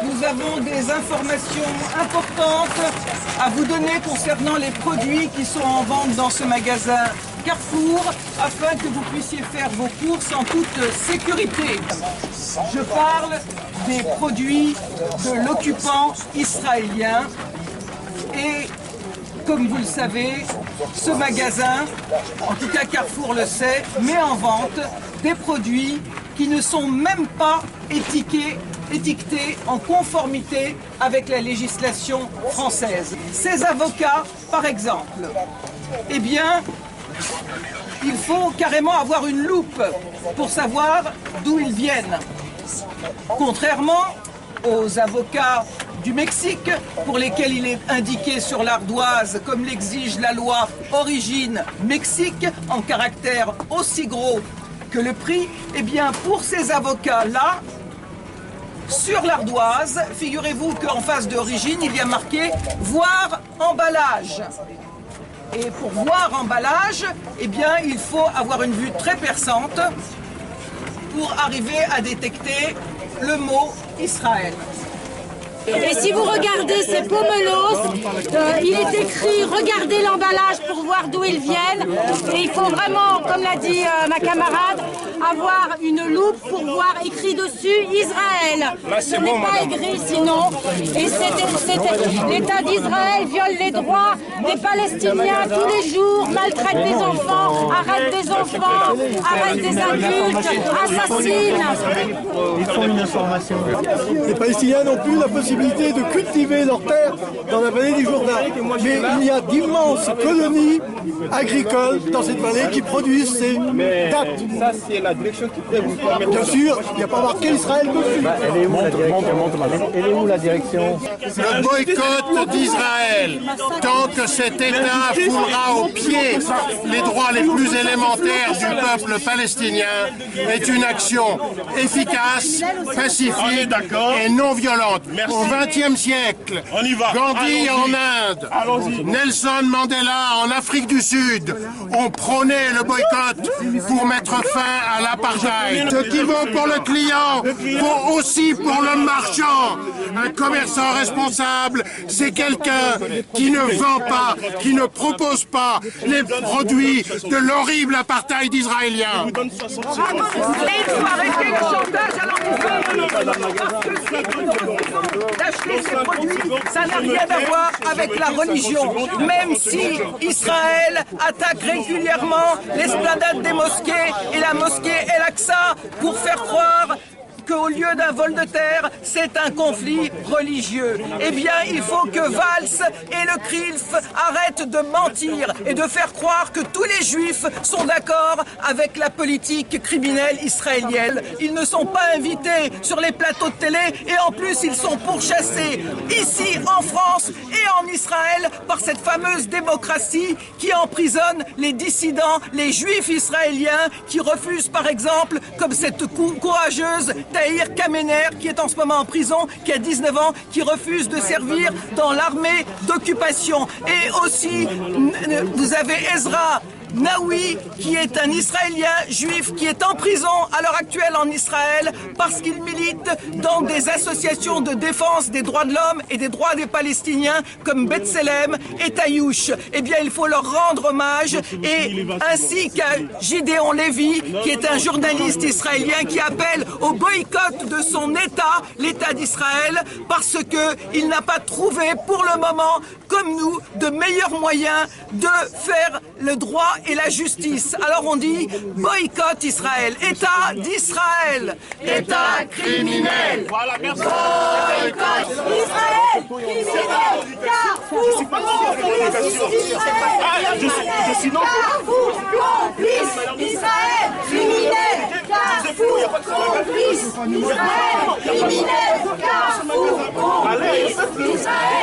nous avons des informations importantes à vous donner concernant les produits qui sont en vente dans ce magasin Carrefour, afin que vous puissiez faire vos courses en toute sécurité. Je parle des produits de l'occupant israélien et, comme vous le savez, ce magasin, en tout cas Carrefour le sait, met en vente des produits qui ne sont même pas étiquetés en conformité avec la législation française. Ces avocats, par exemple, eh bien, il faut carrément avoir une loupe pour savoir d'où ils viennent. Contrairement aux avocats du Mexique, pour lesquels il est indiqué sur l'ardoise, comme l'exige la loi Origine Mexique, en caractère aussi gros que le prix, eh bien pour ces avocats-là, sur l'ardoise, figurez-vous qu'en face d'Origine, il y a marqué « Voir emballage ». Et pour voir emballage, eh bien, il faut avoir une vue très perçante pour arriver à détecter le mot Israël. Et si vous regardez ces pomelos, il est écrit « Regardez l'emballage pour voir d'où ils viennent ». Et il faut vraiment, comme l'a dit ma camarade, avoir une loupe pour voir écrit dessus « Israël ». Ce n'est pas écrit sinon. Et l'État d'Israël viole les droits des Palestiniens tous les jours, maltraite des enfants, arrête des enfants, arrête des adultes, assassine. Ils font une information. Les Palestiniens n'ont plus la possibilité de cultiver leurs terres dans la vallée du Jourdain. Mais il y a d'immenses colonies agricoles dans cette vallée qui produisent ces dattes. Ça, c'est la direction qui pourrait vous permettre. Bien sûr, il n'y a pas marqué Israël dessus. Elle est où la direction? Elle est où la direction? Le boycott d'Israël, tant que cet État foulera aux pieds les droits les plus élémentaires du peuple palestinien, est une action efficace, pacifique et non violente. Au XXe siècle, Gandhi en Inde, Nelson Mandela en Afrique du Sud ont prôné le boycott pour mettre fin à l'apartheid. Ce qui vaut pour le client vaut aussi pour le marchand. Un commerçant responsable, c'est quelqu'un qui ne vend pas, qui ne propose pas les produits de l'horrible apartheid israélien. Il faut arrêter le chantage à l'entreprise. Parce que si nous refusons d'acheter ces produits, ça n'a rien à voir avec la religion. Même si Israël attaque régulièrement l'esplanade des mosquées et la mosquée El-Aqsa pour faire croire qu'au lieu d'un vol de terre, c'est un conflit religieux. Eh bien, il faut que Valls et le CRILF arrêtent de mentir et de faire croire que tous les juifs sont d'accord avec la politique criminelle israélienne. Ils ne sont pas invités sur les plateaux de télé et en plus, ils sont pourchassés ici en France et en Israël par cette fameuse démocratie qui emprisonne les dissidents, les juifs israéliens qui refusent par exemple, comme cette courageuse Tahir Kamener, qui est en ce moment en prison, qui a 19 ans, qui refuse de servir dans l'armée d'occupation. Et aussi, vous avez Ezra Naoui, qui est un Israélien juif qui est en prison à l'heure actuelle en Israël parce qu'il milite dans des associations de défense des droits de l'homme et des droits des Palestiniens comme B'Tselem et Taïouch. Eh bien, il faut leur rendre hommage, et ainsi qu'à Gideon Lévy, qui est un journaliste israélien qui appelle au boycott de son État, l'État d'Israël, parce qu'il n'a pas trouvé pour le moment, comme nous, de meilleurs moyens de faire le droit et la justice. Alors on dit boycott Israël, État d'Israël, État criminel. Voilà, merci. Boycott Israël, criminel. Carrefour, Je suis non. Carrefour, complice. Israël, criminel. Carrefour, complice. Israël, criminel. Carrefour, complice. Israël.